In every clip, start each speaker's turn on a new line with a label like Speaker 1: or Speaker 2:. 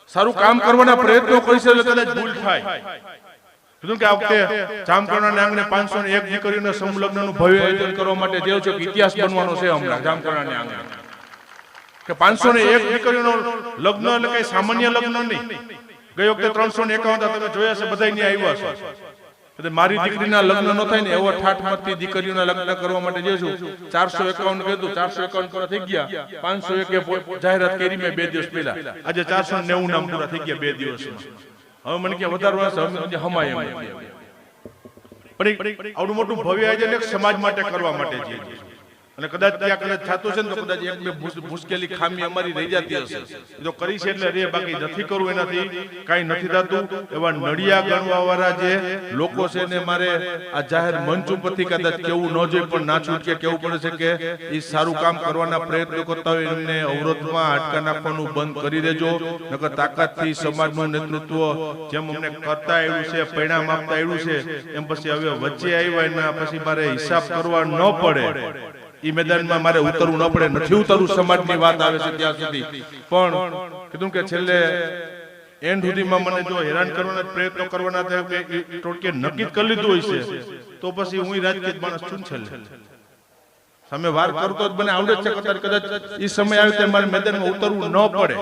Speaker 1: સારું કામ કરવાના પ્રયત્નો કરીશ એટલે કદાચ ભૂલ થાય. કીધું કે આ વખતે જામકરણાના આંગણે 501 દીકરીઓના સમૂહ લગ્નનું ભવ્ય આયોજન કરવા માટે જે છે ઇતિહાસ બનવાનો છે હમણાં જામકરણાના આંગણે. કે 501 દીકરીઓનો લગ્ન એટલે કઈ સામાન્ય લગ્ન નહીં. ગઈ વખતે 351 તમે જોયા છે, બધા અહીંયા આવ્યા છે. મારી દીકરીના લગ્ન ન થાય ને એવો ઠાઠમાંથી દીકરીઓના લગ્ન કરવા માટે જે છું 451 કીધું, 451 પૂરા થઈ ગયા. 501 જાહેરાત કરી મેં 2 દિવસ પહેલા. આજે 490 નામ પૂરા થઈ ગયા 2 દિવસમાં. હવે મને કે વધારવા હમાય એમ. પણ આવડું મોટું ભવ્ય આયોજન એક સમાજ માટે કરવા માટે છે. અને કદાચ ત્યાં કદાચ થતું છે ને તો કદાચ એક બે મુશ્કેલી ખામી અમારી રહી જતી હશે. જો કરી છે એટલે રે, બાકી નથી કરવું એનાથી કાંઈ નથી થતું. એવા નડિયા ગણવા વાળા જે લોકો છે ને મારે આ જાહેર મંચ ઉપરથી કદાચ કેવું ન જોઈએ પણ ના છૂટકે કેવું પડે છે કે એ સારું કામ કરવાના પ્રયત્નો કરતા હોય એમને અવરોધમાં હાડકા નાખવાનું બંધ કરી દેજો. નકર તાકાતથી સમાજનું નેતૃત્વ જેમ અમને કરતા આવ્યું છે, પરિણામ આપતા આવ્યું છે, એમ પછી હવે વચ્ચે આવ્યા એના પછી મારે હિસાબ કરવા ન પડે. ઈ મેદાનમાં મારે ઉતરવું ન પડે. નથી ઉતરવું, સમાજની વાત આવે છે ત્યાં સુધી. પણ કીધું કે છેલ્લે એન્ડ સુધીમાં મને જો હેરાન કરવાના પ્રયત્નો કરવાના થાય કે ટોટકે નક્કી કરી લીધું હોય છે તો પછી હું રાજકીય માણસ છું. છેલ્લે સામે વાર કરતો જ મને આવડે છે. કદાચ ઈ સમય આવે ત્યારે મારે મેદાનમાં ઉતરવું ન પડે.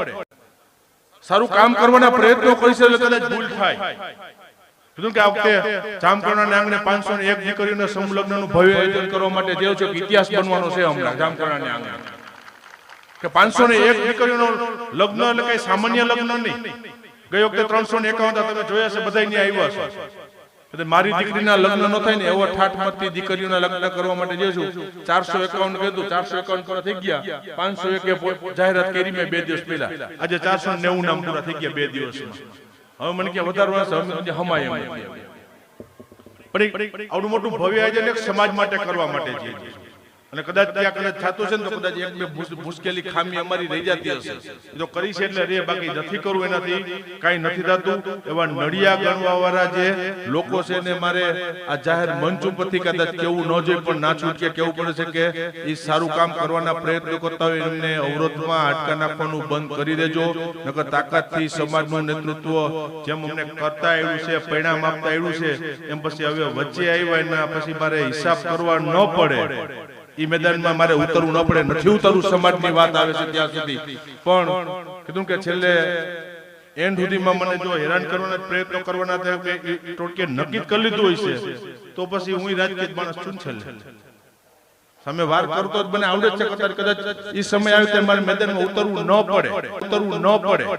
Speaker 1: સારું કામ કરવાના પ્રયત્નો કરીશ એટલે કદાચ ભૂલ થાય. કીધું કે આ વખતે જામકરણાના આંગણે 501 દીકરીઓના સમૂહ લગ્નનું ભવ્ય આયોજન કરવા માટે જે છે ઇતિહાસ બનવાનો છે હમણાં જામકરણાના આંગણે. કે 501 દીકરીઓનો લગ્ન એટલે કઈ સામાન્ય લગ્ન નહીં. ગઈ વખતે 351 તમે જોયા છે, બધા અહીંયા આવ્યા છે. મારી દીકરીના લગ્ન ન થાય ને એવો ઠાઠમાંથી દીકરીઓના લગ્ન કરવા માટે જે છું 451 કીધું, 451 પૂરા થઈ ગયા. 501 જાહેરાત કરી મેં 2 દિવસ પહેલા. આજે 490 નામ પૂરા થઈ ગયા 2 દિવસમાં. હવે મને કે વધારવા હમાય એમ. પણ આવડું મોટું ભવ્ય આયોજન એક સમાજ માટે કરવા માટે છે. અને કદાચ ત્યાં કદાચ થતું છે ને તો કદાચ એક બે મુશ્કેલી ખામી અમારી રહી જતી હશે. જો કરી છે એટલે રે, બાકી નથી કરવું એનાથી કાંઈ નથી થતું. એવા નડિયા ગણવા વાળા જે લોકો છે ને મારે આ જાહેર મંચ ઉપરથી કદાચ કેવું ન જોઈએ પણ ના છૂટકે કેવું પડે છે કે એ સારું કામ કરવાના પ્રયત્નો કરતા હોય એમને અવરોધમાં હાડકા નાખવાનું બંધ કરી દેજો. નકર તાકાતથી સમાજનું નેતૃત્વ જેમ અમને કરતા આવ્યું છે, પરિણામ આપતા આવ્યું છે, એમ પછી હવે વચ્ચે આવ્યા એના પછી મારે હિસાબ કરવા ન પડે. ઈ મેદાનમાં મારે ઉતરવું ન પડે. નથી ઉતરવું, સમાજની વાત આવે છે ત્યાં સુધી. પણ કીધું કે છેલ્લે એન્ડ સુધીમાં મને જો હેરાન કરવાના પ્રયત્નો કરવાના થાય કે ટોટકે નક્કી કરી લીધું હોય છે તો પછી હું રાજકીય માણસ છું. છેલ્લે સામે વાર કરતો જ મને આવડે છે. કદાચ ઈ સમય આવે ત્યારે મારે મેદાનમાં ઉતરવું ન પડે.